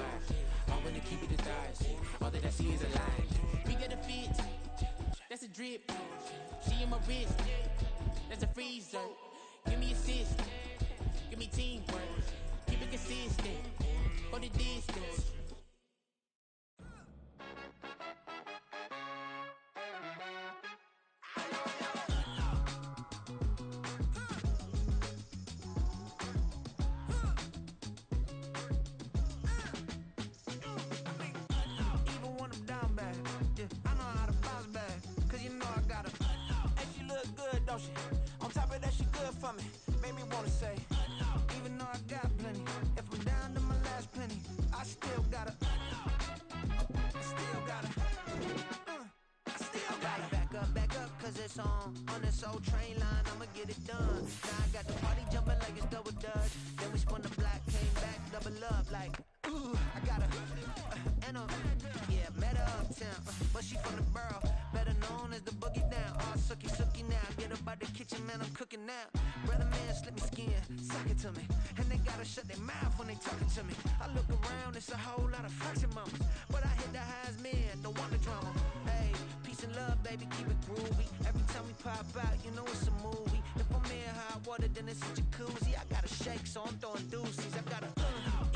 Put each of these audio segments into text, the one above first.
vibes. I wanna keep it the thighs. All that I see is a line. We got a fit. That's a drip. She in my wrist. That's a freezer. Give me assist. Give me teamwork. Keep it consistent. For the distance. On top of that, she good for me. Made me wanna say, even though I got plenty, if I'm down to my last penny, I still gotta back up, cause it's on this old train line, I'ma get it done. Now I got the party jumping like it's double dutch. Then we spun the block, came back, double up, like, ooh, I got a, yeah, met her uptown, but she from the borough, better known as the boogie down. All sookie now, get up out the kitchen, man, I'm cooking now. Brother man, slip me skin, suck it to me, and they gotta shut their mouth when they talking to me. I look around, it's a whole lot of flexing mamas, but I hit the highs, man, don't want the drama. Hey, peace and love, baby, keep it groovy. Every time we pop out, you know it's a movie. If I'm in hot water, then it's a jacuzzi. I gotta shake, so I'm throwing deuces. I gotta,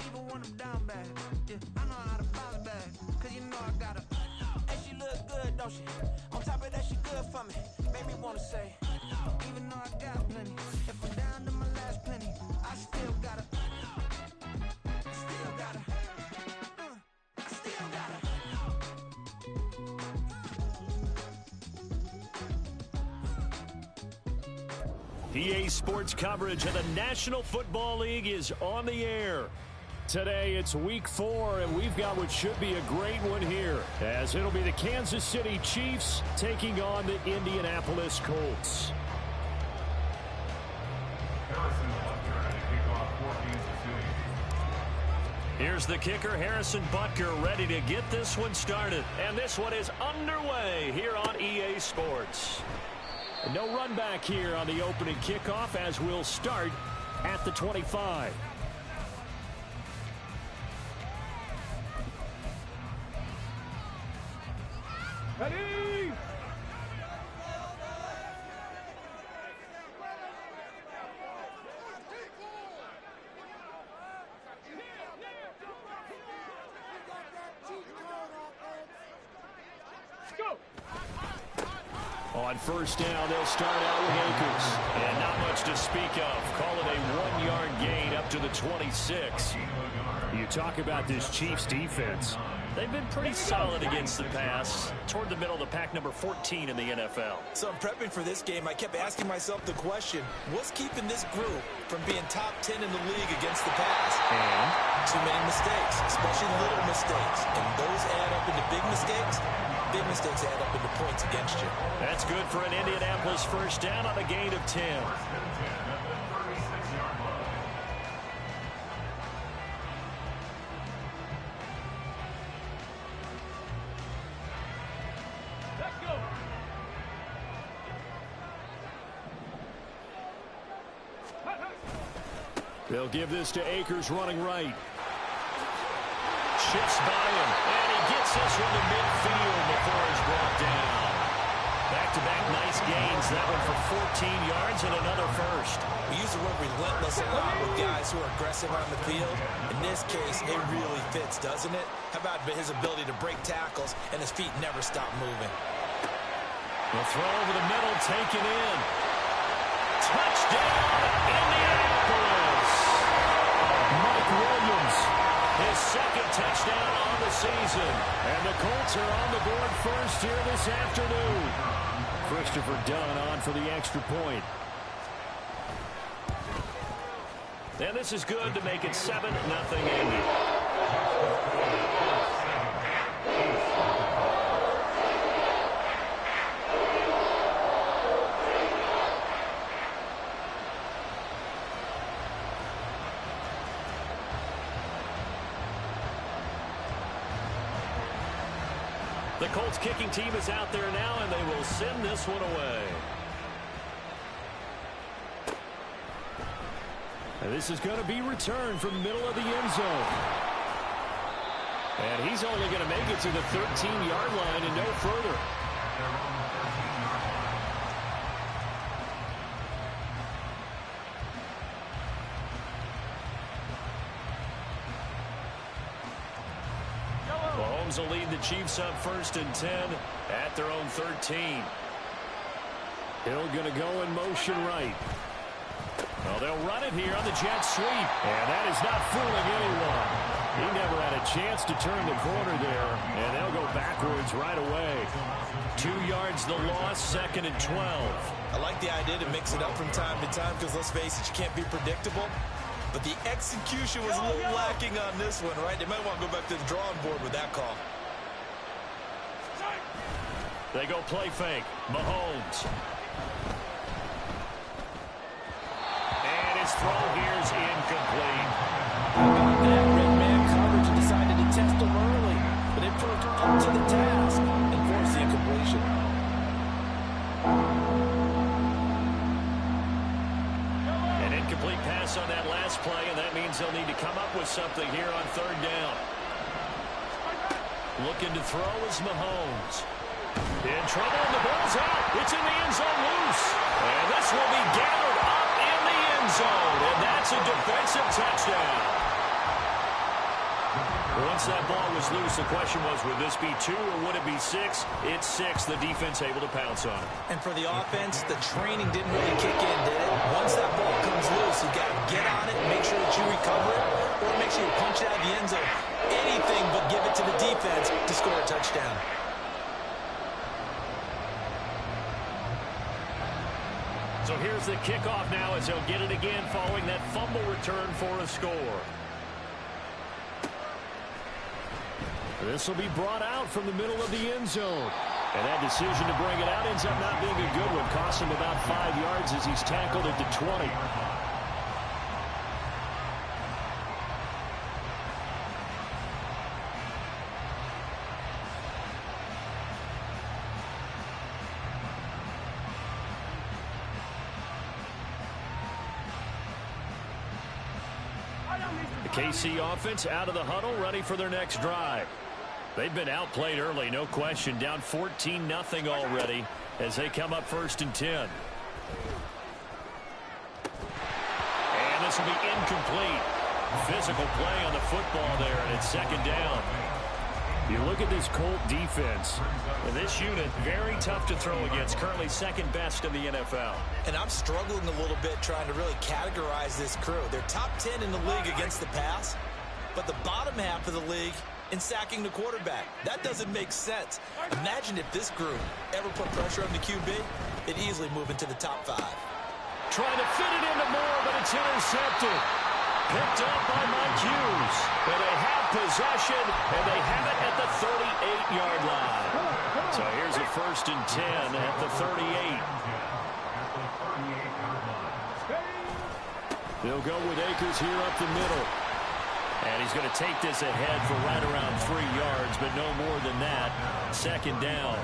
even when I'm down bad, yeah, I know how to bounce back, cause you know I gotta, and she look good, don't she? On top of that, she good for me. Made me wanna say, even though I got plenty, if I'm down to my last penny, I still gotta, I still gotta. EA Sports coverage of the National Football League is on the air. Today it's week 4, and we've got what should be a great one here, as it'll be the Kansas City Chiefs taking on the Indianapolis Colts. Here's the kicker, Harrison Butker, ready to get this one started. And this one is underway here on EA Sports. No run back here on the opening kickoff, as we'll start at the 25. Ready! Go! On first down, they'll start out with Akers. And not much to speak of. Call it a 1-yard gain up to the 26. You talk about this Chiefs defense. They've been pretty solid against the pass. Toward the middle of the pack, number 14 in the NFL. So I'm prepping for this game. I kept asking myself the question, what's keeping this group from being top 10 in the league against the pass? And too many mistakes, especially little mistakes. And those add up into big mistakes. Big mistakes add up into points against you. That's good for an Indianapolis first down on a gain of 10. They'll give this to Akers running right. Shifts by him, and he gets this one to midfield before he's brought down. Back-to-back nice gains, that one for 14 yards and another first. We use the word relentless a lot with guys who are aggressive on the field. In this case, it really fits, doesn't it? How about his ability to break tackles and his feet never stop moving? The throw over the middle, taken in. Touchdown, Indianapolis! Mike Williams, his second touchdown on the season. And the Colts are on the board first here this afternoon. Christopher Dunn on for the extra point. And this is good to make it 7-0 Indy. The Colts kicking team is out there now, and they will send this one away. And this is going to be returned from the middle of the end zone. And he's only going to make it to the 13-yard line and no further. Mahomes will lead the Chiefs up 1st and 10 at their own 13. Hill going to go in motion right. Well, they'll run it here on the jet sweep. And that is not fooling anyone. He never had a chance to turn the corner there. And they'll go backwards right away. 2 yards the loss, 2nd and 12. I like the idea to mix it up from time to time because, let's face it, you can't be predictable. But the execution was a little lacking on this one, right? They might want to go back to the drawing board with that call. They go play fake. Mahomes. And his throw here is incomplete. That red man coverage and decided to test him early. But it proved up to the task and forced the incompletion. An incomplete pass on that last play, and that means they'll need to come up with something here on 3rd down. Looking to throw is Mahomes. In trouble, and the ball's out. It's in the end zone loose. And this will be gathered up in the end zone. And that's a defensive touchdown. Once that ball was loose, the question was, would this be 2 or would it be 6? It's 6. The defense able to pounce on it. And for the offense, the training didn't really kick in, did it? Once that ball comes loose, you got to get on it, make sure that you recover it, or make sure you punch it out of the end zone. Anything but give it to the defense to score a touchdown. So here's the kickoff now as he'll get it again following that fumble return for a score. This will be brought out from the middle of the end zone. And that decision to bring it out ends up not being a good one. Cost him about 5 yards as he's tackled at the 20. The KC offense out of the huddle, ready for their next drive. They've been outplayed early, no question. Down 14-0 already as they come up 1st and 10. And this will be incomplete. Physical play on the football there, and it's 2nd down. You look at this Colt defense. This unit, very tough to throw against. Currently 2nd best in the NFL. And I'm struggling a little bit trying to really categorize this crew. They're top 10 in the league against the pass, but the bottom half of the league in sacking the quarterback. That doesn't make sense. Imagine if this group ever put pressure on the QB, it'd easily move into the top 5. Trying to fit it into Moore, but it's intercepted. Picked up by Mike Hughes. And they have possession, and they have it at the 38-yard line. So here's a 1st and 10 at the 38. They'll go with Akers here up the middle. And he's going to take this ahead for right around 3 yards, but no more than that. 2nd down.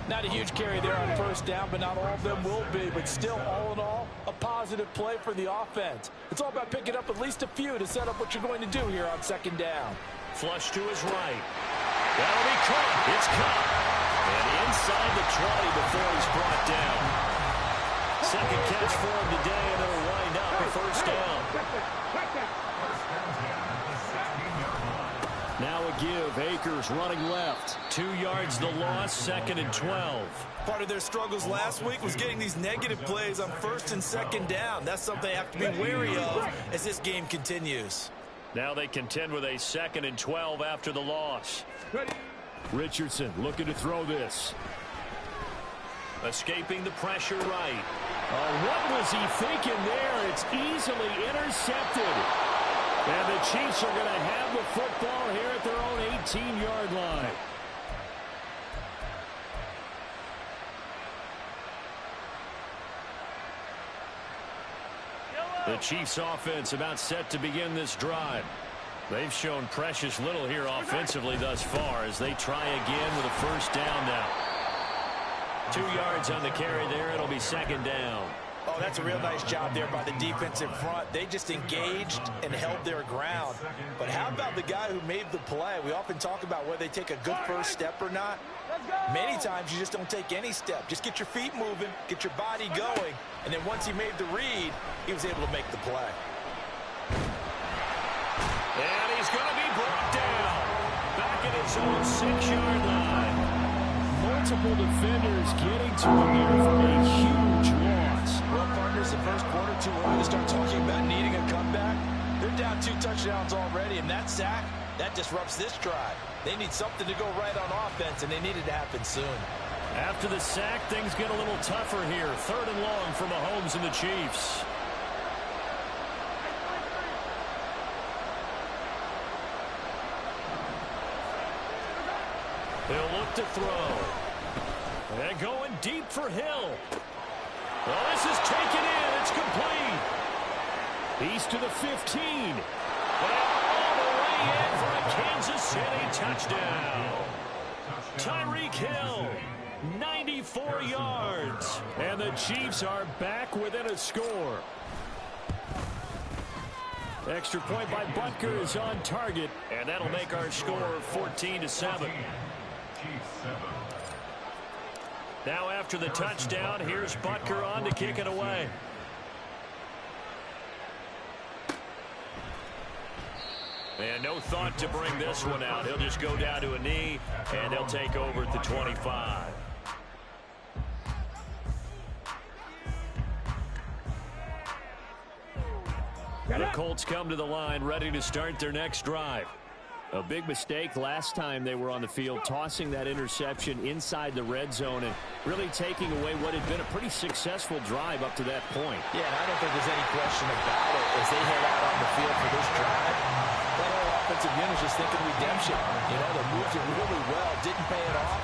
Not a huge carry there on 1st down, but not all of them will be. But still, all in all, a positive play for the offense. It's all about picking up at least a few to set up what you're going to do here on 2nd down. Flush to his right. That'll be caught. It's caught. And inside the 20 before he's brought down. 2nd catch for him today, and it'll wind up a 1st down. Now a give. Akers running left. 2 yards the loss, 2nd and 12. Part of their struggles last week was getting these negative plays on 1st and 2nd down. That's something they have to be wary of as this game continues. Now they contend with a 2nd and 12 after the loss. Richardson looking to throw this. Escaping the pressure right. What was he thinking there? It's easily intercepted. And the Chiefs are going to have the football here at their own 18-yard line. The Chiefs offense about set to begin this drive. They've shown precious little here offensively thus far as they try again with a 1st down now. 2 yards on the carry there. It'll be 2nd down. Oh, that's a real nice job there by the defensive front. They just engaged and held their ground. But how about the guy who made the play? We often talk about whether they take a good first step or not. Many times you just don't take any step. Just get your feet moving, get your body going, and then once he made the read, he was able to make the play. And he's going to be brought down back at his own 6-yard line. Multiple defenders getting to him here for a huge loss. Well, partners, the first quarter, too early to start talking about needing a comeback. They're down 2 touchdowns already, and that sack, that disrupts this drive. They need something to go right on offense, and they need it to happen soon. After the sack, things get a little tougher here. 3rd and long for Mahomes and the Chiefs. He'll look to throw. And going deep for Hill. Well, this is taken in. It's complete. He's to the 15. And all the way in for a Kansas City touchdown. Tyreek Hill, 94 yards. And the Chiefs are back within a score. Extra point by Butker is on target. And that'll make our score 14-7. Now after the touchdown, here's Butker on to kick it away. And no thought to bring this one out. He'll just go down to a knee, and they'll take over at the 25. The Colts come to the line, ready to start their next drive. A big mistake last time they were on the field, tossing that interception inside the red zone and really taking away what had been a pretty successful drive up to that point. Yeah, and I don't think there's any question about it as they head out on the field for this drive. That whole offensive unit is just thinking redemption. You know, they moved it really well, didn't pay it off.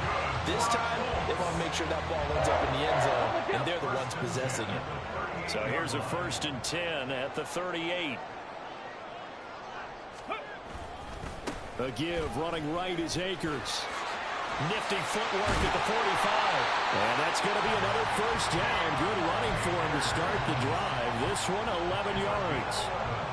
This time, they want to make sure that ball ends up in the end zone, and they're the ones possessing it. So here's a 1st and 10 at the 38. A give, running right is Akers. Nifty footwork at the 45. And that's going to be another 1st down. Good running for him to start the drive. This one, 11 yards.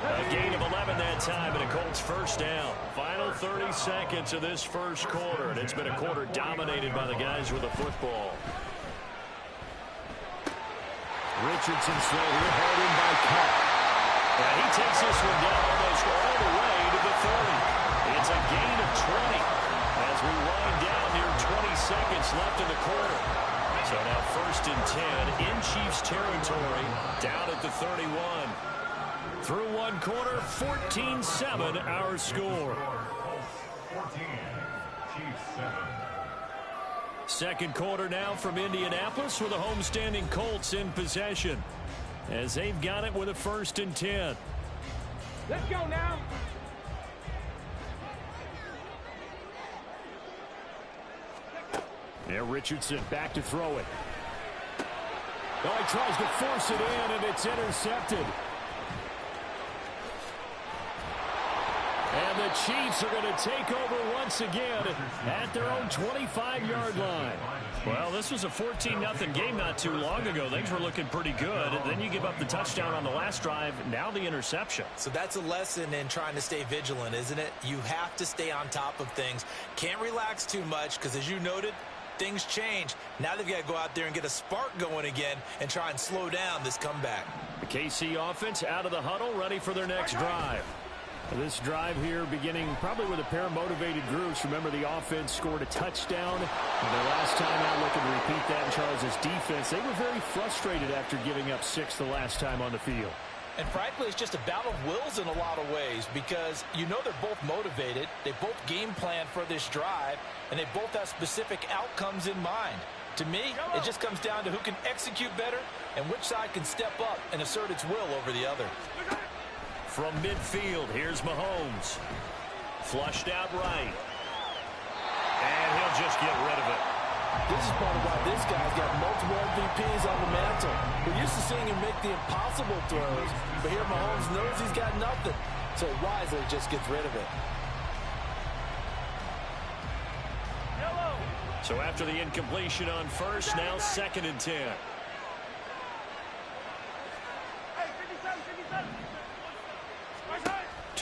A gain of 11 that time, and a Colts 1st down. Final 30 seconds of this 1st quarter, and it's been a quarter dominated by the guys with the football. Richardson slow here, hauled in by Cup. And he takes this one down almost all the way to the 30. It's a gain of 20 as we wind down near 20 seconds left in the quarter. So now 1st and 10 in Chiefs territory, down at the 31. Through one quarter, 14-7 our score. 14, Chiefs 7. Second quarter now from Indianapolis with the homestanding Colts in possession as they've got it with a 1st and 10. Let's go now. Now Richardson back to throw it. Oh, he tries to force it in, and it's intercepted. And the Chiefs are going to take over once again at their own 25-yard line. Well, this was a 14-0 game not too long ago. Things were looking pretty good. Then you give up the touchdown on the last drive. Now the interception. So that's a lesson in trying to stay vigilant, isn't it? You have to stay on top of things. Can't relax too much because, as you noted, things change. Now they've got to go out there and get a spark going again and try and slow down this comeback. The KC offense out of the huddle, ready for their next drive. This drive here beginning probably with a pair of motivated groups. Remember, the offense scored a touchdown. And their last time out, looking to repeat that in Charles' defense. They were very frustrated after giving up 6 the last time on the field. And frankly, it's just a battle of wills in a lot of ways because you know they're both motivated. They both game plan for this drive, and they both have specific outcomes in mind. To me, it just comes down to who can execute better and which side can step up and assert its will over the other. From midfield, here's Mahomes. Flushed out right. And he'll just get rid of it. This is part of why this guy's got multiple MVPs on the mantle. We're used to seeing him make the impossible throws, but here Mahomes knows he's got nothing, so wisely just gets rid of it. So after the incompletion on first, now 2nd and 10.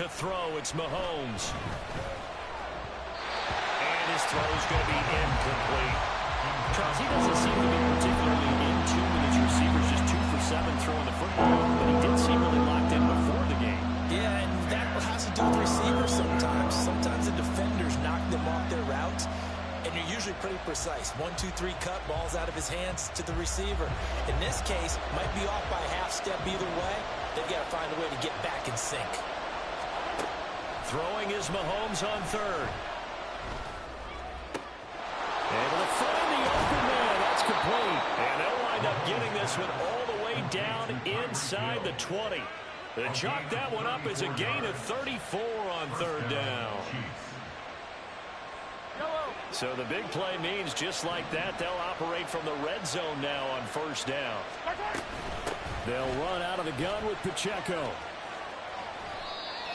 To throw, it's Mahomes. And his throw is going to be incomplete. Charles, he doesn't seem to be particularly in tune with his receivers, just 2 for 7 throwing the football, but he did seem really locked in before the game. Yeah, and that has to do with receivers sometimes. Sometimes the defenders knock them off their routes, and you're usually pretty precise. 1, 2, 3 cut, ball's out of his hands to the receiver. In this case, might be off by a half step either way. They've got to find a way to get back in sync. Throwing is Mahomes on third. Able to find the open man. That's complete. And they'll wind up getting this one all the way down inside the 20. They chalk that one up as a gain of 34 on third down. So the big play means just like that, they'll operate from the red zone now on first down. They'll run out of the gun with Pacheco.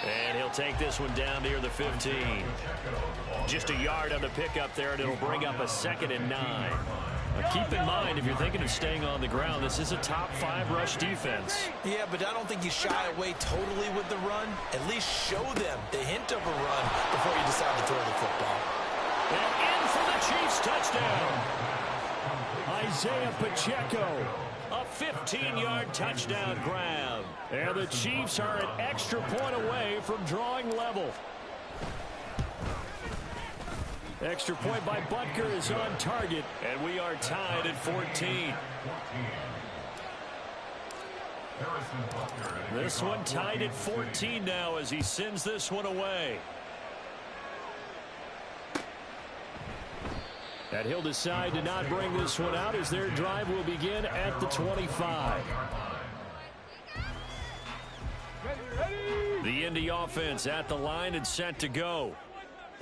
And he'll take this one down near the 15. Just a yard on the pickup there, and it'll bring up a 2nd and 9. Now keep in mind, if you're thinking of staying on the ground, this is a top 5 rush defense. Yeah, but I don't think you shy away totally with the run. At least show them the hint of a run before you decide to throw the football. And in for the Chiefs touchdown. Isaiah Pacheco. A 15-yard touchdown grab. And the Chiefs are an extra point away from drawing level. Extra point by Butker is on target, and we are tied at 14. This one tied at 14 now as he sends this one away. And he'll decide to not bring this one out as their drive will begin at the 25. The Indy offense at the line and set to go.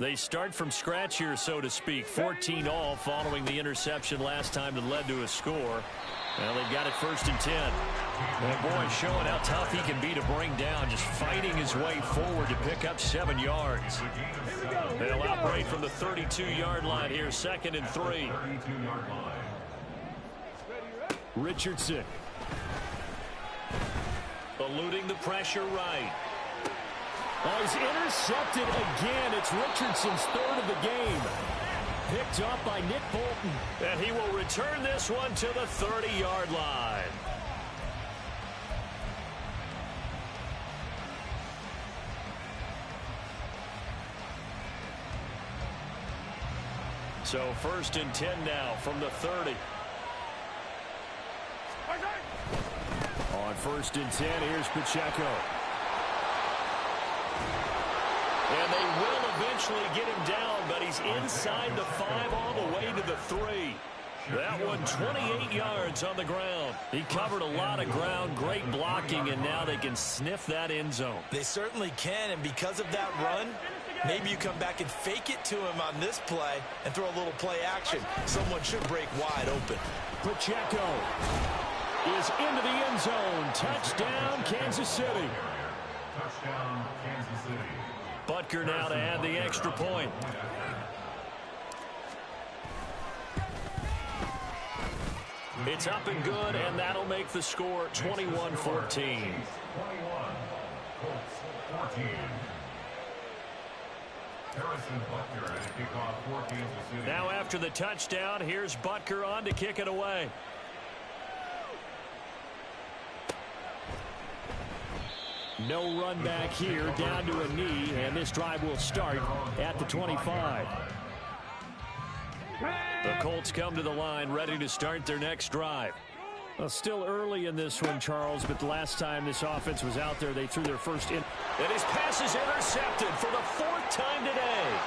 They start from scratch here, so to speak. 14 all following the interception last time that led to a score. Well, they've got it 1st and 10. That boy showing how tough he can be to bring down, just fighting his way forward to pick up 7 yards. They'll operate from the 32-yard line here, 2nd and 3. Richardson. Eluding the pressure right. Oh, he's intercepted again. It's Richardson's 3rd of the game. Picked up by Nick Bolton. And he will return this one to the 30-yard line. So 1st and 10 now from the 30. On 1st and 10, here's Pacheco. And they will eventually get him down, but he's inside the 5 all the way to the 3. That one 28 yards on the ground. He covered a lot of ground, great blocking, and now they can sniff that end zone. They certainly can, and because of that run, maybe you come back and fake it to him on this play and throw a little play action. Someone should break wide open. Pacheco is into the end zone. Touchdown, Kansas City. Touchdown, Kansas City. Butker now to add the extra point. It's up and good, and that'll make the score 21-14. 21, Colts 14. Harrison Butker at kickoff for Kansas City. Now after the touchdown, here's Butker on to kick it away. No run back here, down to a knee, and this drive will start at the 25. The Colts come to the line, ready to start their next drive. Well, still early in this one, Charles, but the last time this offense was out there, they threw their first in. And his pass is intercepted for the 4th time today.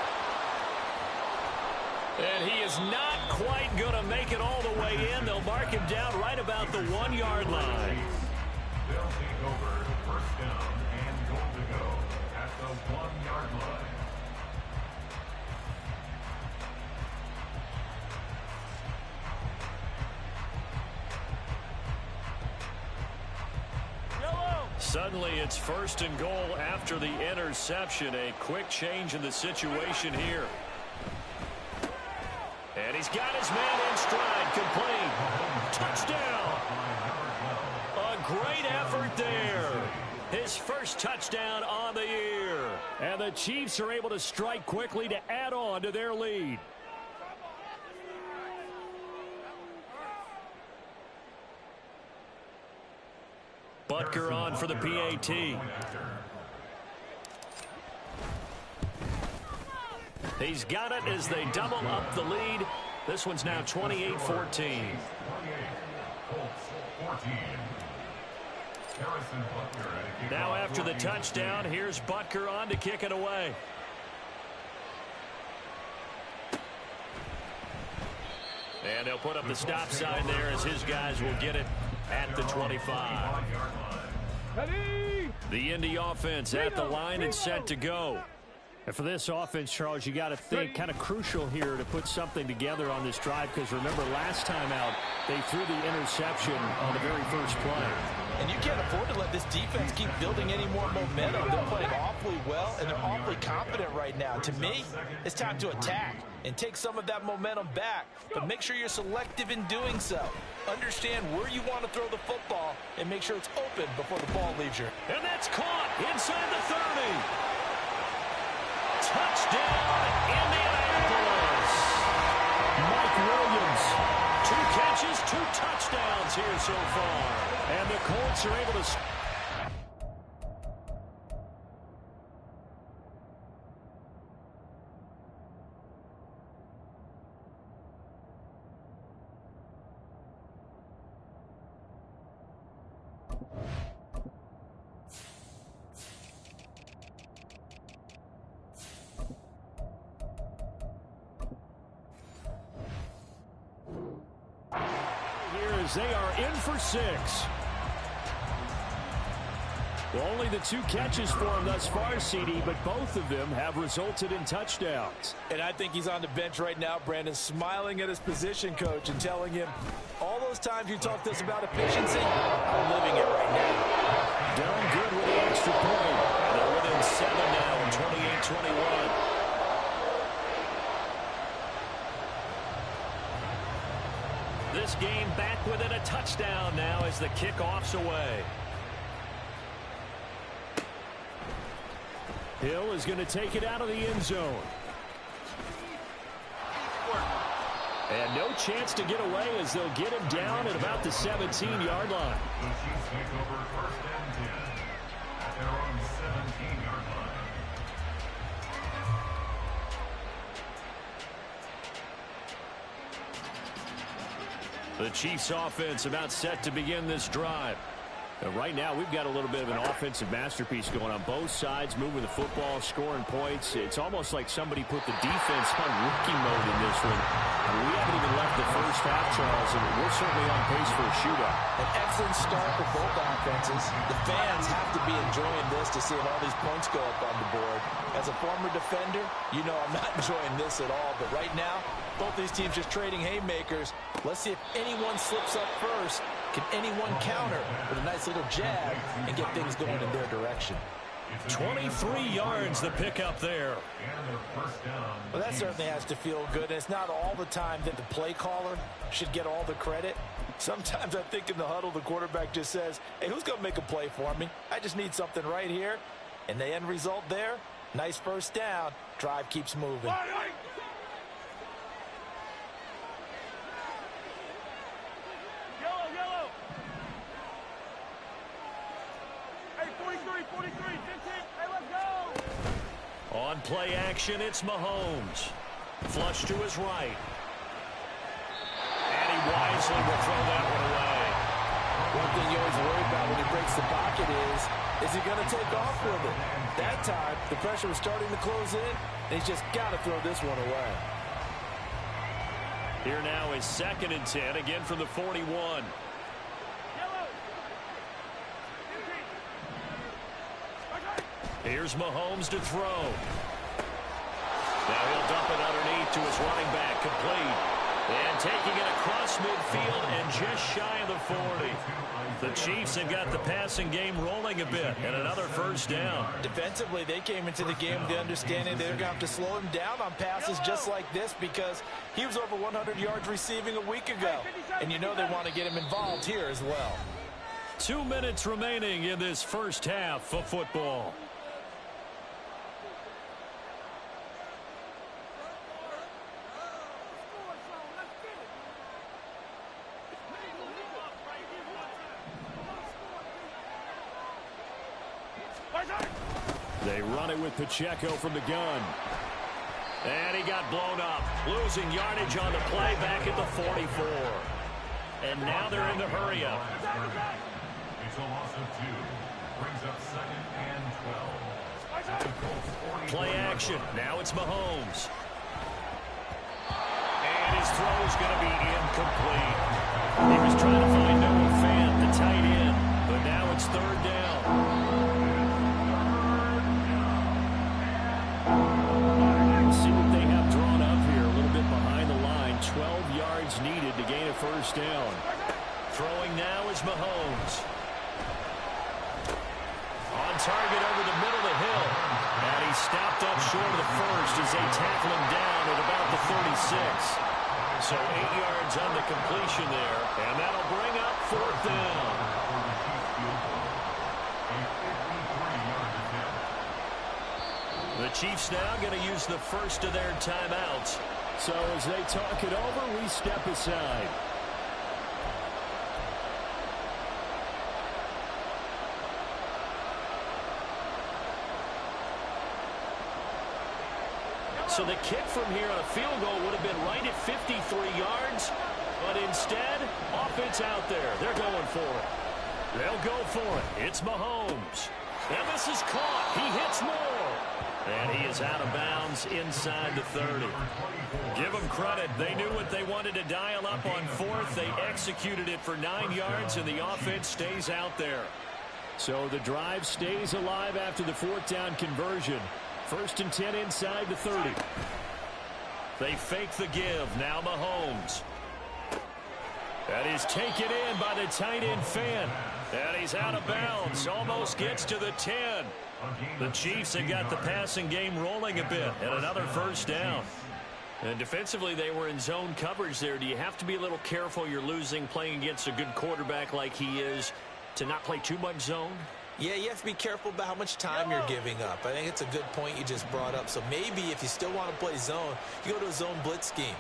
And he is not quite going to make it all the way in. They'll mark him down right about the 1-yard line. They'll take over first down and goal to go at the 1-yard line. Suddenly it's 1st and goal after the interception. A quick change in the situation here. And he's got his man in stride, complete. Touchdown. A great effort there. His first touchdown on the year. And the Chiefs are able to strike quickly to add on to their lead. Butker on for the PAT. He's got it as they double up the lead. This one's now 28-14. Now after the touchdown, here's Butker on to kick it away. And they'll put up the stop sign there as his guys will get it at the 25. The Indy offense at the line and set to go. And for this offense, Charles, you got to think kind of crucial here to put something together on this drive, because remember last time out they threw the interception on the very first play. And you can't afford to let this defense keep building any more momentum. They're playing awfully well, and they're awfully confident right now. To me, it's time to attack and take some of that momentum back. But make sure you're selective in doing so. Understand where you want to throw the football and make sure it's open before the ball leaves you. And that's caught inside the 30. Touchdown, Indianapolis. Mike Williams. 2 catches, 2 touchdowns here so far. And the Colts are able to... They are in for 6. Well, only the 2 catches for him thus far, CD, but both of them have resulted in touchdowns. And I think he's on the bench right now, Brandon, smiling at his position coach and telling him, all those times you talked to us about efficiency, I'm living it right now. Done good with the extra point. They're within 7 now, 28-21. This game back within a touchdown now as the kickoff's away. Hill is going to take it out of the end zone. And no chance to get away as they'll get him down at about the 17-yard line. The Chiefs take over 1st and 10 at their own 17-yard line. The Chiefs offense about set to begin this drive. Right now, we've got a little bit of an offensive masterpiece going on both sides, moving the football, scoring points. It's almost like somebody put the defense on rookie mode in this one. We haven't even left the first half, Charles, and we're certainly on pace for a shootout. An excellent start for both offenses. The fans have to be enjoying this to see all these points go up on the board. As a former defender, you know I'm not enjoying this at all. But right now, both these teams just trading haymakers. Let's see if anyone slips up first. Can anyone counter with a nice little jab and get things going in their direction? 23 yards the pickup there. Well, that certainly has to feel good. And it's not all the time that the play caller should get all the credit. Sometimes I think in the huddle, the quarterback just says, hey, who's going to make a play for me? I just need something right here. And the end result there, nice first down. Drive keeps moving. On play action, it's Mahomes. Flush to his right. And he wisely will throw that one away. One thing you always worry about when he breaks the pocket is he going to take off with it? That time, the pressure was starting to close in, and he's just got to throw this one away. Here now is 2nd and 10, again from the 41. Here's Mahomes to throw. Now he'll dump it underneath to his running back, complete. And taking it across midfield and just shy of the 40. The Chiefs have got the passing game rolling a bit, and another first down. Defensively, they came into the game with the understanding they're going to have to slow him down on passes just like this because he was over 100 yards receiving a week ago. And you know they want to get him involved here as well. 2 minutes remaining in this first half of football. They run it with Pacheco from the gun. And he got blown up. Losing yardage on the play back at the 44. And now they're in the hurry up. It's a loss of 2. Brings up 2nd and 12. At the Colts 40. Play action. Now it's Mahomes. And his throw is going to be incomplete. He was trying to find Noah Fant, the tight end. But now it's 3rd down. See what they have drawn up here. A little bit behind the line. 12 yards needed to gain a 1st down. Throwing now is Mahomes. On target over the middle of the hill. And he stopped up short of the first as they tackle him down at about the 36. So 8 yards on the completion there. And that'll bring up 4th down. The Chiefs now going to use the first of their timeouts. So as they talk it over, we step aside. So the kick from here on a field goal would have been right at 53 yards. But instead, offense out there. They're going for it. They'll go for it. It's Mahomes. And this is caught. He hits more. And he is out of bounds inside the 30. Give them credit. They knew what they wanted to dial up on 4th. They executed it for 9 yards, and the offense stays out there. So the drive stays alive after the 4th down conversion. 1st and 10 inside the 30. They fake the give. Now Mahomes. That is taken in by the tight end Fant. And he's out of bounds. Almost gets to the 10. The Chiefs have got the passing game rolling a bit. And another 1st down. And defensively, they were in zone coverage there. Do you have to be a little careful you're losing playing against a good quarterback like he is to not play too much zone? Yeah, you have to be careful about how much time you're giving up. I think it's a good point you just brought up. So maybe if you still want to play zone, you go to a zone blitz scheme.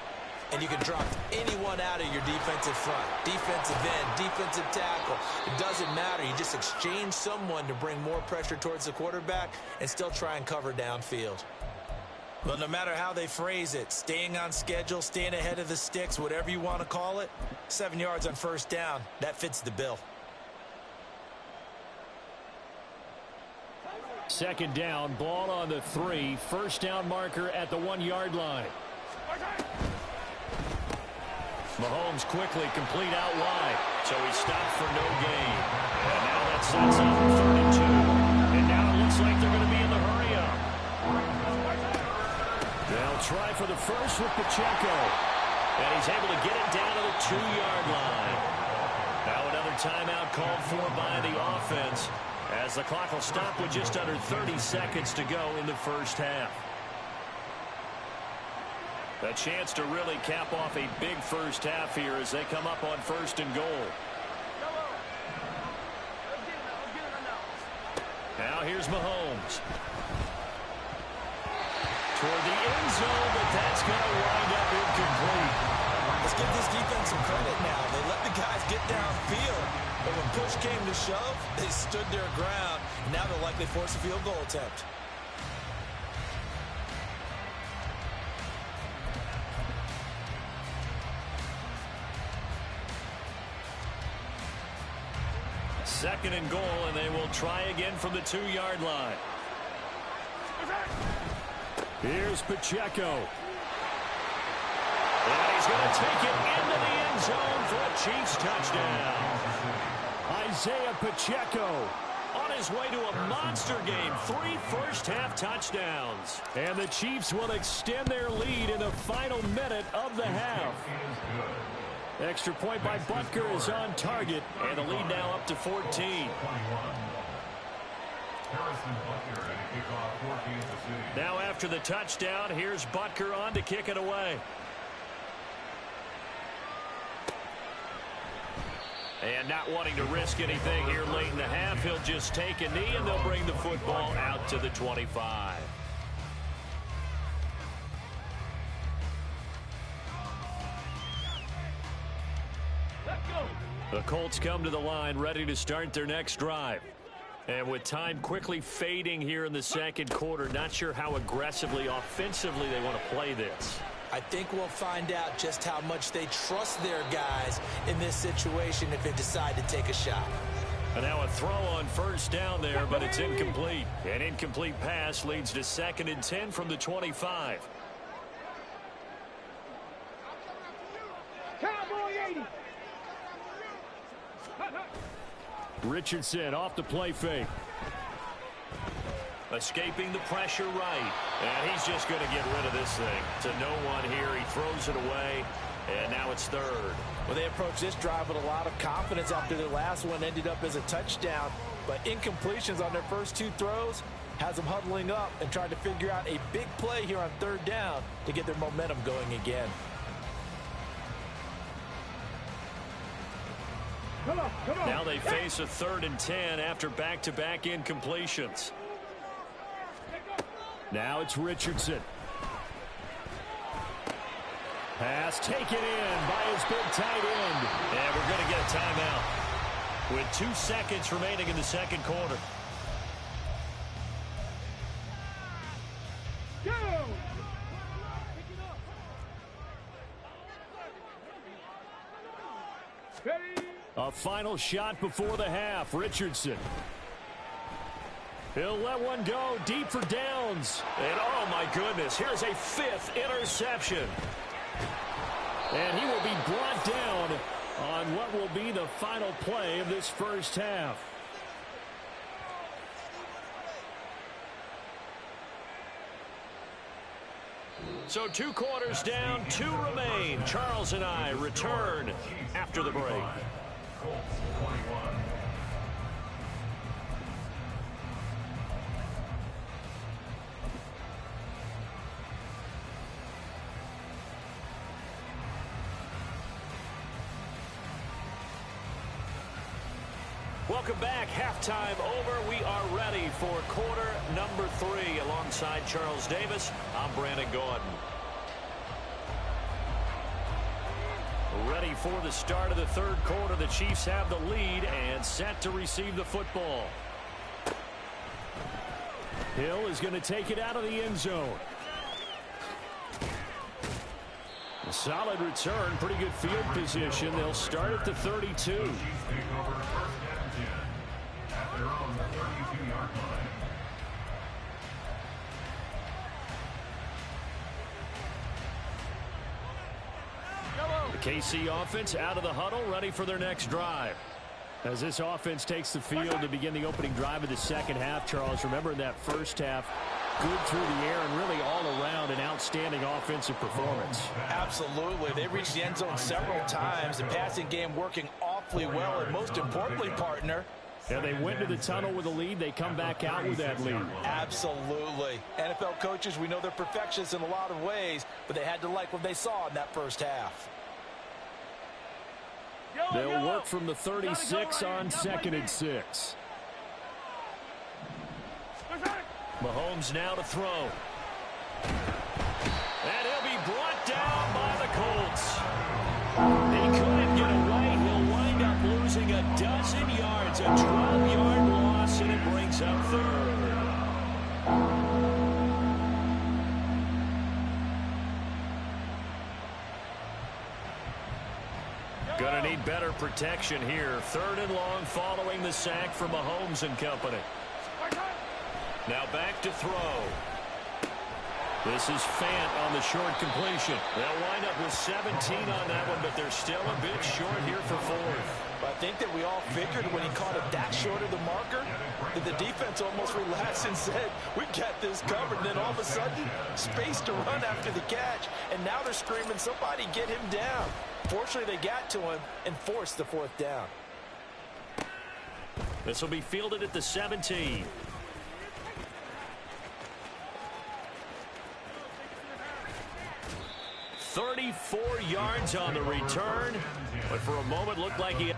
And you can drop anyone out of your defensive front. Defensive end, defensive tackle. It doesn't matter. You just exchange someone to bring more pressure towards the quarterback and still try and cover downfield. But no matter how they phrase it, staying on schedule, staying ahead of the sticks, whatever you want to call it, 7 yards on 1st down, that fits the bill. 2nd down, ball on the 3. 1st down marker at the 1 yard line. Mahomes quickly complete out wide. So he stopped for no gain. And now that sets up 3rd and 2. And now it looks like they're going to be in the hurry up. They'll try for the first with Pacheco. And he's able to get it down to the 2 yard line. Now another timeout called for by the offense, as the clock will stop with just under 30 seconds to go in the 1st half. A chance to really cap off a big 1st half here as they come up on 1st and goal. Now here's Mahomes. Toward the end zone, but that's going to wind up incomplete. Let's give this defense some credit now. They let the guys get downfield, but when push came to shove, they stood their ground. Now they'll likely force a field goal attempt. Second and goal, and they will try again from the 2 yard line. Here's Pacheco. And he's going to take it into the end zone for a Chiefs touchdown. Isaiah Pacheco on his way to a monster game. 3 first-half touchdowns. And the Chiefs will extend their lead in the final minute of the half. Extra point by Butker is on target, and the lead now up to 14. Now after the touchdown, here's Butker on to kick it away. And not wanting to risk anything here late in the half, he'll just take a knee, and they'll bring the football out to the 25. The Colts come to the line ready to start their next drive. And with time quickly fading here in the second quarter, not sure how aggressively, offensively they want to play this. I think we'll find out just how much they trust their guys in this situation if they decide to take a shot. And now a throw on first down there, but it's incomplete. An incomplete pass leads to 2nd and 10 from the 25. Cowboy 80. Richardson off the play fake. Escaping the pressure right. And he's just going to get rid of this thing. To no one here. He throws it away. And now it's 3rd. Well, they approached this drive with a lot of confidence after their last one ended up as a touchdown. But incompletions on their first 2 throws has them huddling up and trying to figure out a big play here on 3rd down to get their momentum going again. Come on. Now they face a 3rd and 10 after back-to-back incompletions. Now it's Richardson. Pass taken in by his big tight end. And we're going to get a timeout with 2 seconds remaining in the second quarter. Go! A final shot before the half. Richardson. He'll let one go deep for downs. And oh my goodness, here's a 5th interception. And he will be brought down on what will be the final play of this first half. So 2 quarters down, 2 remain. Charles and I return after the break. Colts 21. Welcome back. Halftime over. We are ready for quarter number 3. Alongside Charles Davis, I'm Brandon Gordon. Ready for the start of the 3rd quarter. The Chiefs have the lead and set to receive the football. Hill is going to take it out of the end zone. A solid return. Pretty good field position. They'll start at the 32. Chiefs take over 1st and 10 at their own 32-yard line. The KC offense out of the huddle, ready for their next drive. As this offense takes the field to begin the opening drive of the second half, Charles, remember in that first half, good through the air and really all around an outstanding offensive performance. Absolutely. They reached the end zone several times. The passing game working awfully well. And most importantly, partner, yeah, they went to the tunnel with a lead. They come back out with that lead. Absolutely. NFL coaches, we know they're perfectionists in a lot of ways, but they had to like what they saw in that first half. They'll work from the 36 on 2nd and 6. Mahomes now to throw. And he'll be brought down by the Colts. He couldn't get away. He'll wind up losing a dozen yards. A 12-yard loss, and it brings up 3rd. Gonna need better protection here. 3rd and long following the sack from Mahomes and company. Now back to throw. This is Fant on the short completion. They'll wind up with 17 on that one, but they're still a bit short here for 4th. I think that we all figured when he caught it that short of the marker that the defense almost relaxed and said, we got this covered. And then all of a sudden, space to run after the catch. And now they're screaming, somebody get him down. Fortunately, they got to him and forced the 4th down. This will be fielded at the 17. "34 yards on the return, but for a moment looked like he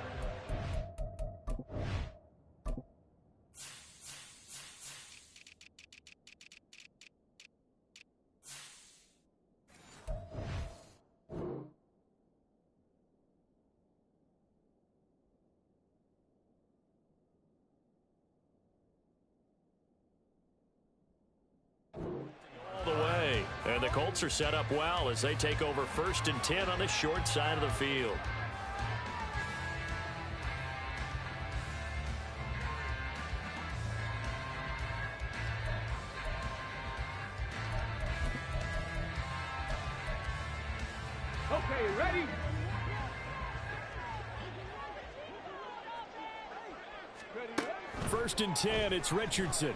Colts are set up well as they take over 1st and 10 on the short side of the field. Okay, ready? First and 10, it's Richardson.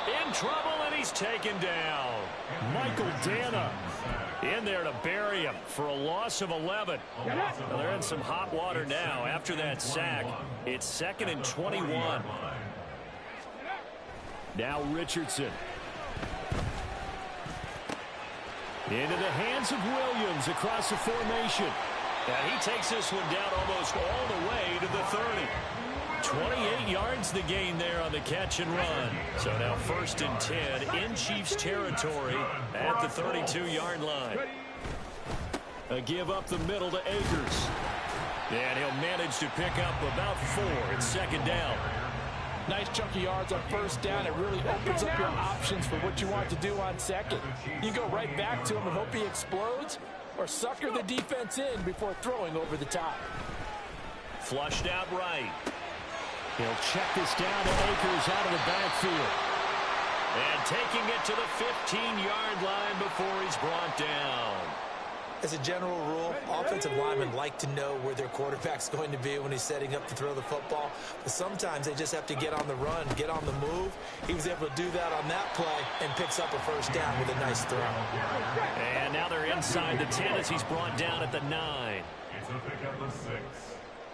In trouble, and he's taken down. Michael Dana in there to bury him for a loss of 11. Well, they're in some hot water now after that sack. It's 2nd and 21. Now Richardson. Into the hands of Williams across the formation. And he takes this one down almost all the way to the 30. 28 yards the gain there on the catch and run. So now 1st and 10 in Chiefs territory at the 32-yard line. A give up the middle to Akers. And he'll manage to pick up about 4. It's 2nd down. Nice chunky yards on 1st down. It really opens up your options for what you want to do on 2nd. You go right back to him and hope he explodes, or sucker the defense in before throwing over the top. Flushed out right. He'll check this down to Akers out of the backfield. And taking it to the 15-yard line before he's brought down. As a general rule, offensive linemen like to know where their quarterback's going to be when he's setting up to throw the football. But sometimes they just have to get on the run, get on the move. He was able to do that on that play and picks up a 1st down with a nice throw. And now they're inside the 10 as he's brought down at the 9. It's a pick up of 6.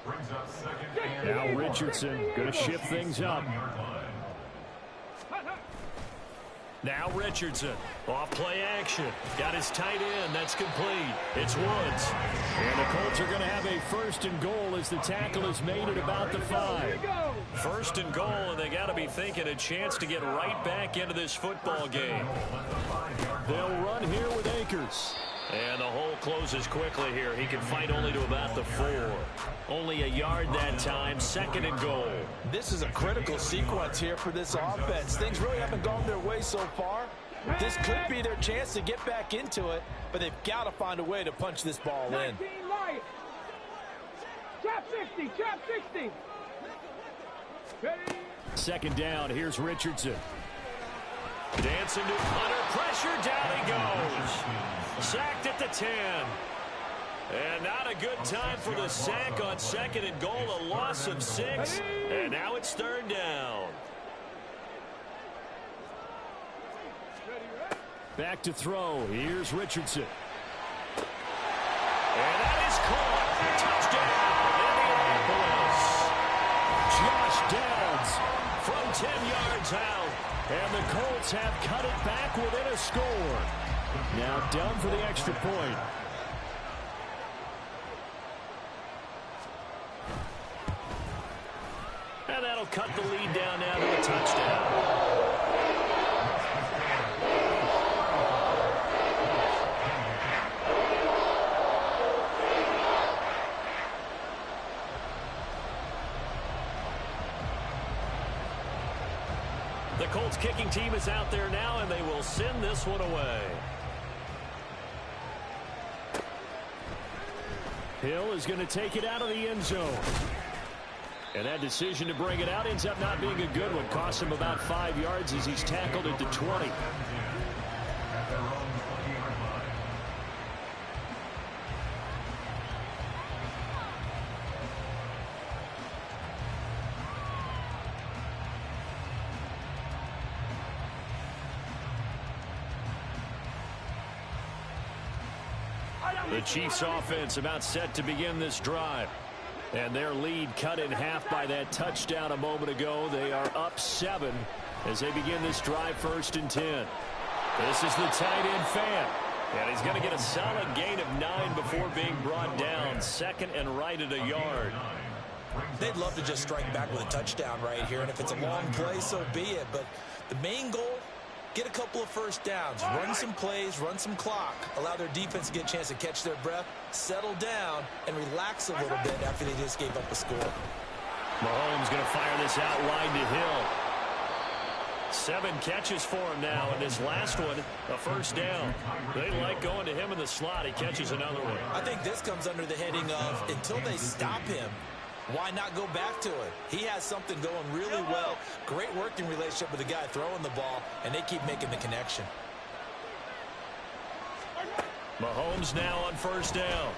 Brings up 2nd and Now Richardson going to shift things up. Now Richardson, off play action. Got his tight end, that's complete. It's Woods. And the Colts are going to have a 1st and goal as the tackle is made at about the 5. 1st and goal, and they got to be thinking a chance to get right back into this football game. They'll run here with Akers. And the hole closes quickly here. He can fight only to about the 4. Only a yard that time, 2nd and goal. This is a critical sequence here for this offense. Things really haven't gone their way so far. This could be their chance to get back into it, but they've got to find a way to punch this ball in. Trap 60, trap 60. Ready? 2nd down, here's Richardson. Dancing to Hunter, pressure, down he goes. Sacked at the 10. And not a good time for the sack on 2nd and goal, a loss of 6. And now it's 3rd down. Back to throw. Here's Richardson. And that is caught. Touchdown, Indianapolis. Josh Downs from 10 yards out. And the Colts have cut it back within a score. Now down for the extra point. And that'll cut the lead down now to a touchdown. The Colts kicking team is out there now, and they will send this one away. Hill is going to take it out of the end zone. And that decision to bring it out ends up not being a good one. Costs him about 5 yards as he's tackled at the 20. The Chiefs offense about set to begin this drive. And their lead cut in half by that touchdown a moment ago. They are up 7 as they begin this drive, 1st and 10. This is the tight end fan. And he's going to get a solid gain of 9 before being brought down. 2nd and right at a yard. They'd love to just strike back with a touchdown right here. And if it's a long play, so be it. But the main goal, get a couple of 1st downs, run some plays, run some clock, allow their defense to get a chance to catch their breath, settle down, and relax a little bit after they just gave up a score. Mahomes going to fire this out wide to Hill. 7 catches for him now, and his last one, a first down. They like going to him in the slot. He catches another one. I think this comes under the heading of until they stop him, why not go back to it? He has something going really well. Great working relationship with the guy throwing the ball, and they keep making the connection. Mahomes now on first down.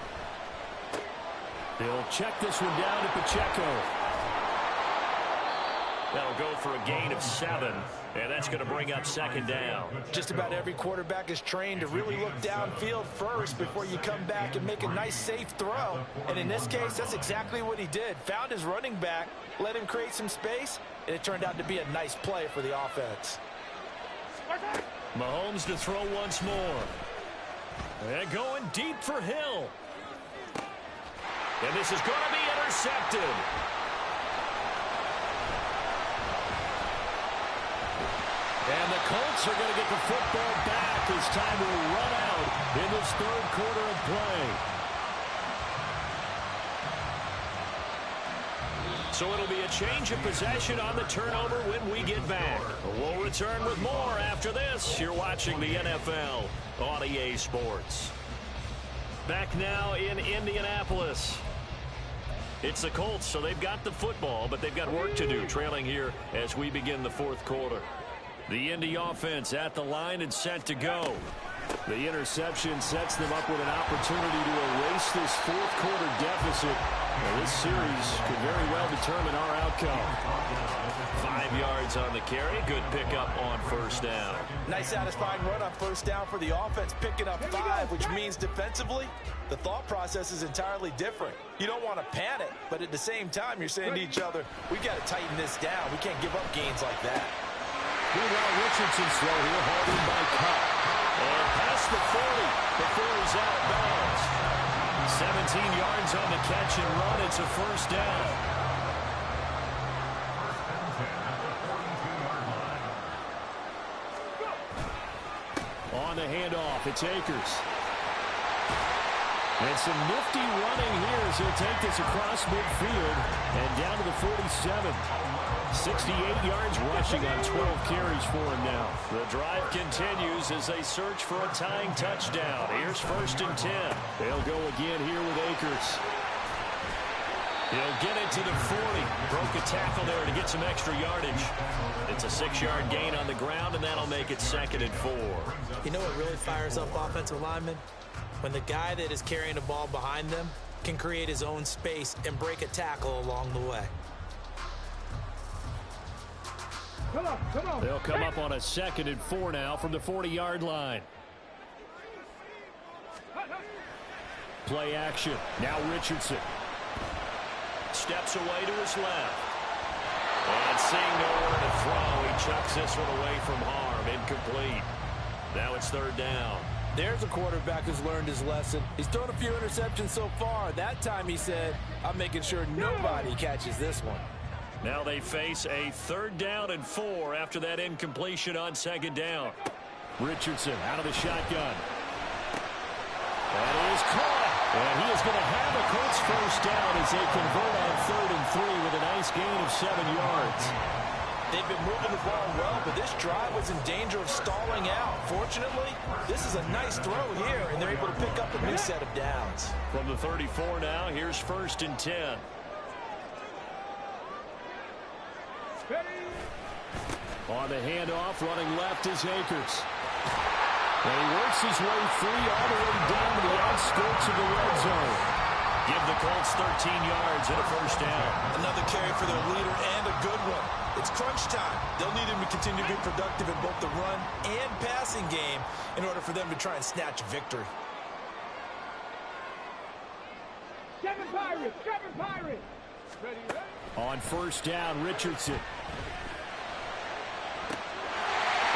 He'll check this one down to Pacheco. That'll go for a gain of 7, and that's going to bring up second down. Just about every quarterback is trained to really look downfield first before you come back and make a nice, safe throw. And in this case, that's exactly what he did. Found his running back, let him create some space, and it turned out to be a nice play for the offense. Mahomes to throw once more. And going deep for Hill. And this is going to be intercepted. And the Colts are going to get the football back as time will run out in this third quarter of play. So it'll be a change of possession on the turnover when we get back. We'll return with more after this. You're watching the NFL on EA Sports. Back now in Indianapolis. It's the Colts, so they've got the football, but they've got work to do, trailing here as we begin the fourth quarter. The Indy offense at the line and set to go. The interception sets them up with an opportunity to erase this fourth quarter deficit. Now, this series could very well determine our outcome. 5 yards on the carry. Good pickup on first down. Nice satisfying run on first down for the offense, picking up 5, which means defensively, the thought process is entirely different. You don't want to panic, but at the same time, you're saying to each other, we got to tighten this down. We can't give up gains like that. Meanwhile, Richardson's throw here, hauled in by Cup. And past the 40 before he's out of bounds. 17 yards on the catch and run. It's a first down. On the handoff, it's Akers. And some nifty running here as he'll take this across midfield and down to the 47. 68 yards rushing on 12 carries for him now. The drive continues as they search for a tying touchdown. Here's first and 10. They'll go again here with Akers. He'll get it to the 40. Broke a tackle there to get some extra yardage. It's a 6-yard gain on the ground, and that'll make it second and 4. You know what really fires up offensive linemen? When the guy that is carrying the ball behind them can create his own space and break a tackle along the way. Come on. They'll come up on a second and 4 now from the 40-yard line. Play action. Now Richardson. Steps away to his left. And seeing nowhere to throw, he chucks this one away from harm. Incomplete. Now it's third down. There's a quarterback who's learned his lesson. He's thrown a few interceptions so far. That time he said, I'm making sure nobody catches this one. Now they face a third down and 4 after that incompletion on second down. Richardson out of the shotgun. That is caught. And he is going to have a Colts first down as they convert on third and 3 with a nice gain of 7 yards. They've been moving the ball well, but this drive was in danger of stalling out. Fortunately, this is a nice throw here, and they're able to pick up a new set of downs. From the 34 now, here's first and 10. On the handoff, running left is Akers. And he works his way free all the way down to the outskirts of the red zone. Give the Colts 13 yards and a first down. Another carry for their leader and a good one. It's crunch time. They'll need him to continue to be productive in both the run and passing game in order for them to try and snatch a victory. Kevin Pirates. Ready. On first down, Richardson.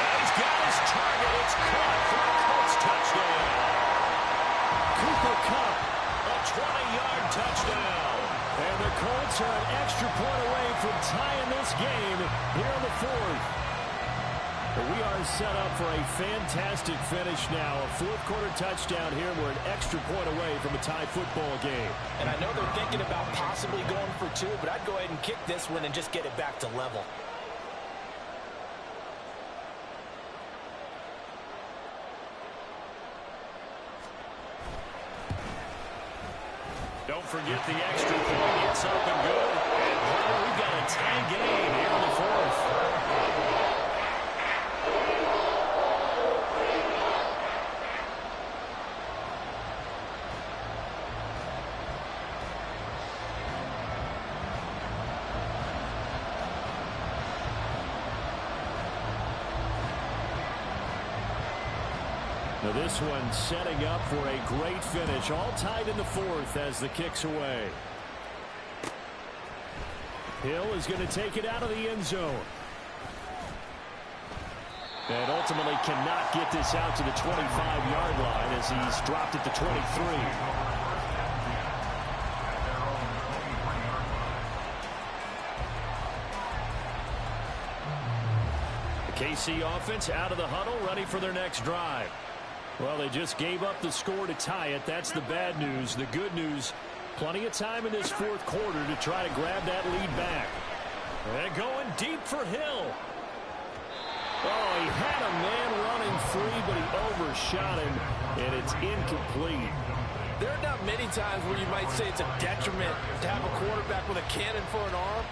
He's got his target. It's caught for a Colts touchdown. Cooper Kupp, a 20-yard touchdown. And the Colts are an extra point away from tying this game here in the fourth. But we are set up for a fantastic finish now. A fourth-quarter touchdown here. We're an extra point away from a tie football game. And I know they're thinking about possibly going for 2, but I'd go ahead and kick this one and just get it back to level. forget the extra point. It's up and good. And we've got a tie game here in the fourth. Now this one setting up for a great finish. All tied in the fourth as the kick's away. Hill is going to take it out of the end zone. And ultimately cannot get this out to the 25-yard line as he's dropped it to 23. The KC offense out of the huddle, ready for their next drive. Well, they just gave up the score to tie it. That's the bad news. The good news, plenty of time in this fourth quarter to try to grab that lead back. And going deep for Hill. Oh, he had a man running free, but he overshot him, and it's incomplete. There are not many times where you might say it's a detriment to have a quarterback with a cannon for an arm,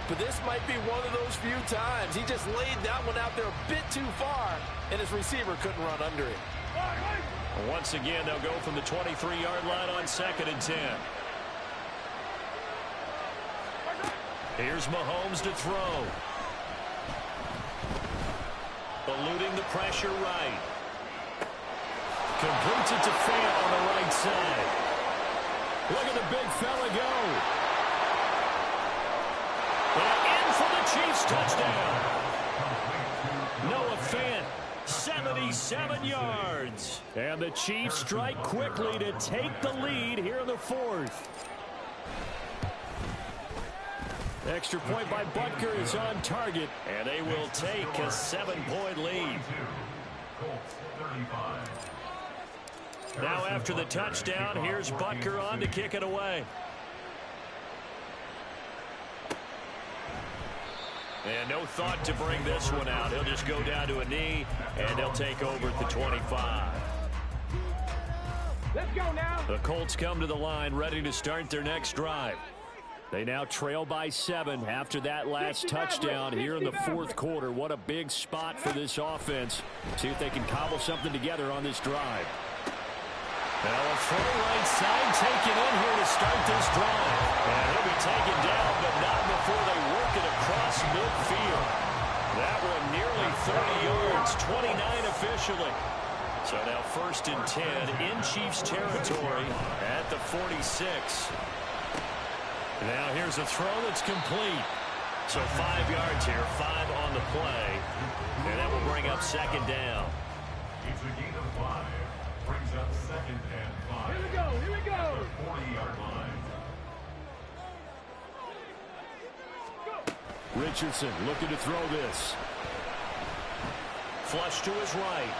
but this might be one of those few times. He just laid that one out there a bit too far, and his receiver couldn't run under it. Once again, they'll go from the 23-yard line on 2nd and 10. Here's Mahomes to throw. Eluding the pressure right. Completes it to Fant on the right side. Look at the big fella go. And in for the Chiefs touchdown. Noah Fant. 77 yards. And the Chiefs strike quickly to take the lead here in the fourth. Extra point by Butker is on target, and they will take a 7-point lead. Now after the touchdown, here's Butker on to kick it away. And no thought to bring this one out. He'll just go down to a knee, and they'll take over at the 25. Let's go now. The Colts come to the line, ready to start their next drive. They now trail by 7 after that last touchdown here in the fourth quarter. What a big spot for this offense. See if they can cobble something together on this drive. Now a full right side taken in here to start this drive. And he'll be taken down, but not before they work it across midfield. That one nearly 30 yards, 29 officially. So now 1st and 10 in Chiefs territory at the 46. Now here's a throw that's complete. So 5 yards here, 5 on the play. And that will bring up 2nd down. It's a gain of 5. Brings up 2nd and 5. Here we go, here we go. 40-yard line. Richardson looking to throw this. Flush to his right.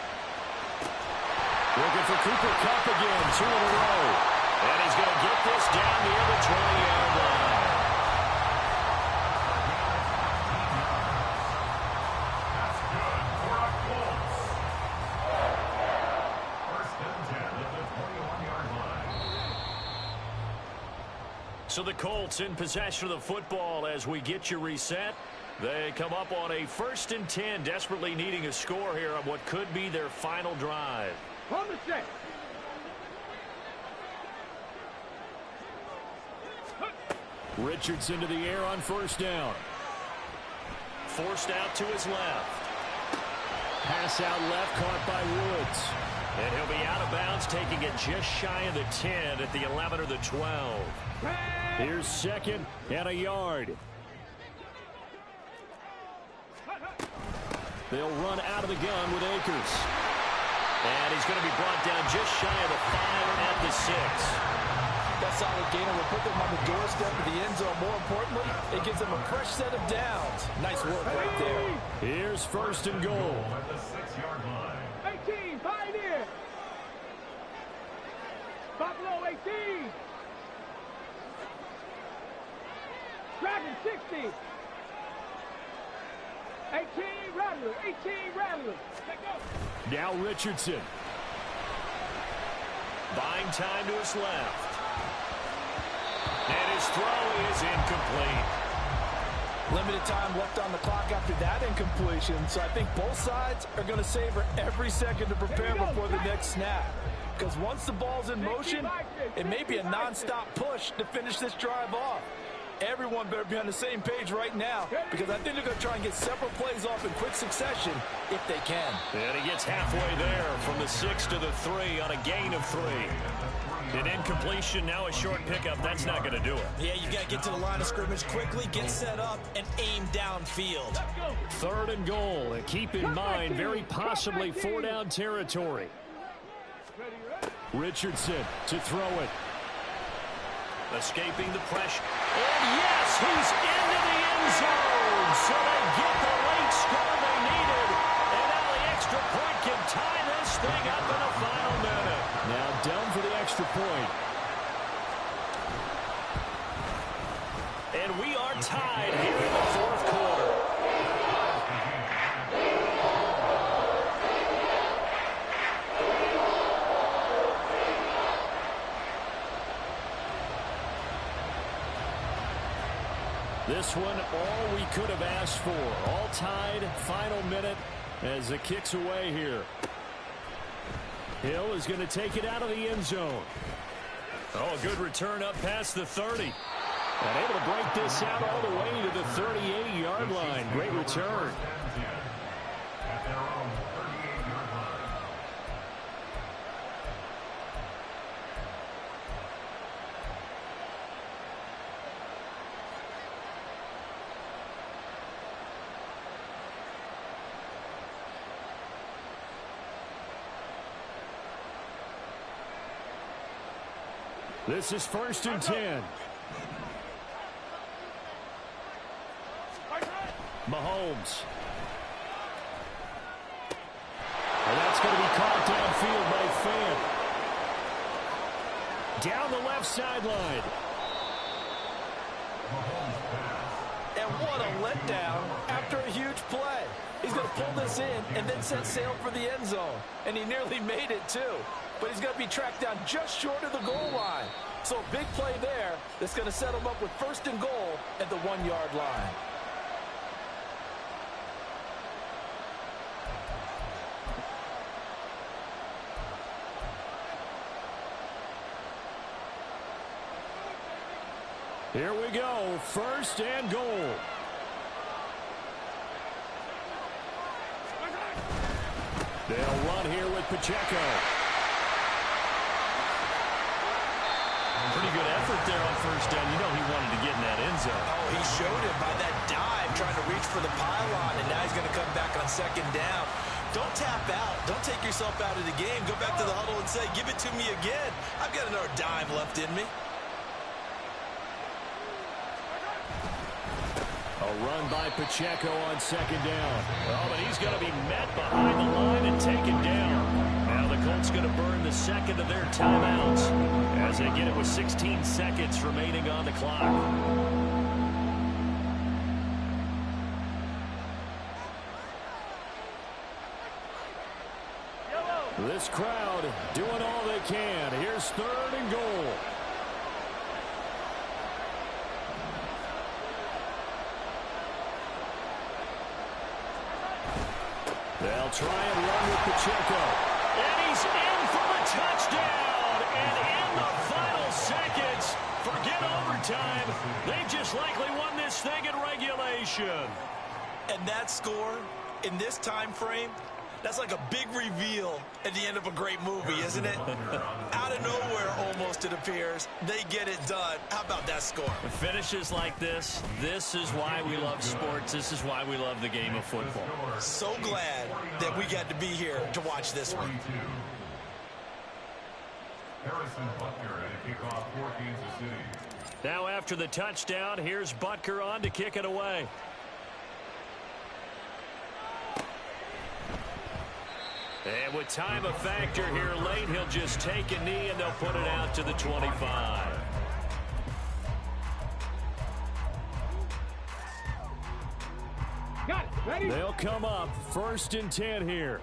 Looking for Cooper Kupp again, 2 in a row. And he's going to get this down near the 20-yard line. That's good for our Colts. 1st and 10 at the 21-yard line. So the Colts in possession of the football as we get you reset. They come up on a 1st and 10, desperately needing a score here on what could be their final drive. On the set. Richardson to the air on 1st down. Forced out to his left. Pass out left, caught by Woods. And he'll be out of bounds, taking it just shy of the 10 at the 11 or the 12. Here's 2nd and a yard. They'll run out of the gun with Akers. And he's going to be brought down just shy of the 5 at the 6. That solid gainer will put them on the doorstep of the end zone. More importantly, it gives them a fresh set of downs. Nice work right there. Here's 1st and goal. At the 6-yard line. 18, Pioneer. Buffalo 18. Dragon 60. 18 Rattler, 18 Rattler. Let go. Now Richardson. Buying time to his left. And his throw is incomplete. Limited time left on the clock after that incompletion, so I think both sides are going to savor every second to prepare before the next snap. Because once the ball's in motion, it may be a non-stop push to finish this drive off. Everyone better be on the same page right now, because I think they're going to try and get several plays off in quick succession if they can. And he gets halfway there from the 6 to the 3 on a gain of 3. An incompletion, now a short pickup. That's not going to do it. Yeah, you got to get to the line of scrimmage quickly, get set up, and aim downfield. 3rd and goal. And keep in mind, very possibly 4-down territory. Richardson to throw it. Escaping the pressure. And yes, he's into the end zone. So they get the late score they needed. And now the extra point can tie this thing up in the final minute. Now down for the extra point. And we are tied here in the 4th quarter. This one, all we could have asked for. All tied, final minute as it kicks away here. Hill is going to take it out of the end zone. Oh, a good return up past the 30. And able to break this out all the way to the 38-yard line. Great return. At their own 38-yard line. This is 1st and 10. Mahomes. And that's going to be caught downfield by Fant. Down the left sideline. And what a letdown after a huge play. He's going to pull this in and then set sail for the end zone. And he nearly made it, too. But he's going to be tracked down just short of the goal line. So a big play there that's going to set him up with 1st and goal at the 1-yard line. Here we go, 1st and goal. They'll run here with Pacheco. Pretty good effort there on 1st down. You know he wanted to get in that end zone. Oh, he showed it by that dive, trying to reach for the pylon, and now he's going to come back on 2nd down. Don't tap out. Don't take yourself out of the game. Go back to the huddle and say, give it to me again. I've got another dive left in me. A run by Pacheco on 2nd down. Oh, but he's going to be met behind the line and taken down. Now the Colts going to burn the 2nd of their timeouts as they get it with 16 seconds remaining on the clock. This crowd doing all they can. Here's 3rd and goal. They'll try and run with Pacheco. And he's in for the touchdown. And in the final seconds, forget overtime. They just likely won this thing in regulation. And that score in this time frame, that's like a big reveal at the end of a great movie, isn't it? Out of nowhere, almost, it appears. They get it done. How about that score? Finishes like this is why we love sports. This is why we love the game of football. So glad that we got to be here to watch this one. Harrison Butker at kickoff for Kansas City. Now after the touchdown, here's Butker on to kick it away. And with time a factor here late, he'll just take a knee and they'll put it out to the 25. Got it. Ready? They'll come up 1st and 10 here.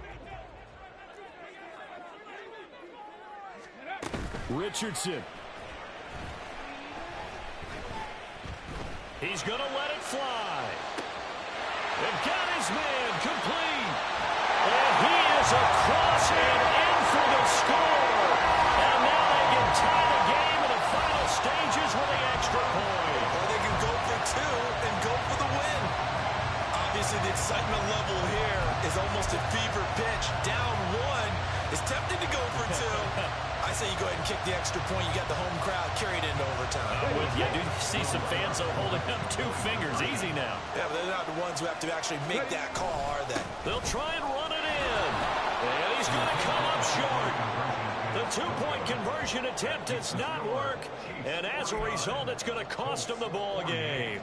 He's going to let it fly. They've got his man complete. And he is across and in for the score. And now they can tie the game in the final stages with the extra point. Or they can go for two and go for the win. Obviously, the excitement level here is almost a fever pitch. Down one is tempted to go for two. I say you go ahead and kick the extra point. You got the home crowd carried into overtime. I'm with you. I do see some fans are holding up 2 fingers. Easy now. Yeah, but they're not the ones who have to actually make that call, are they? They'll try and run it in. And he's going to come up short. The 2-point conversion attempt does not work. And as a result, it's going to cost them the ball game.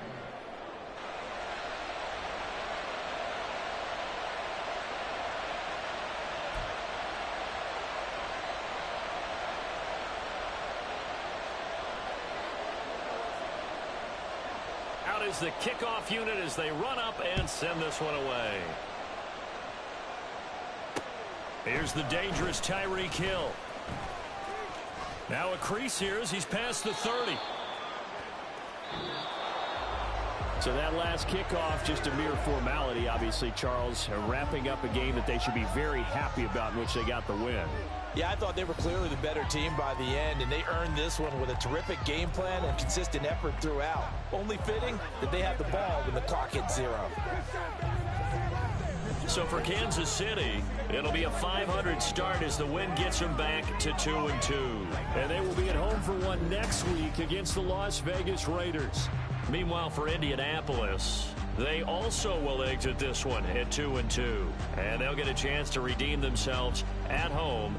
Out is the kickoff unit as they run up and send this one away. Here's the dangerous Tyreek Hill. Now a crease here as he's past the 30. So that last kickoff, just a mere formality, obviously, Charles, wrapping up a game that they should be very happy about in which they got the win. Yeah, I thought they were clearly the better team by the end, and they earned this one with a terrific game plan and consistent effort throughout. Only fitting that they had the ball when the clock hit 0. So for Kansas City, it'll be a .500 start as the win gets them back to 2-2. And they will be at home for one next week against the Las Vegas Raiders. Meanwhile, for Indianapolis, they also will exit this one at 2-2. And they'll get a chance to redeem themselves at home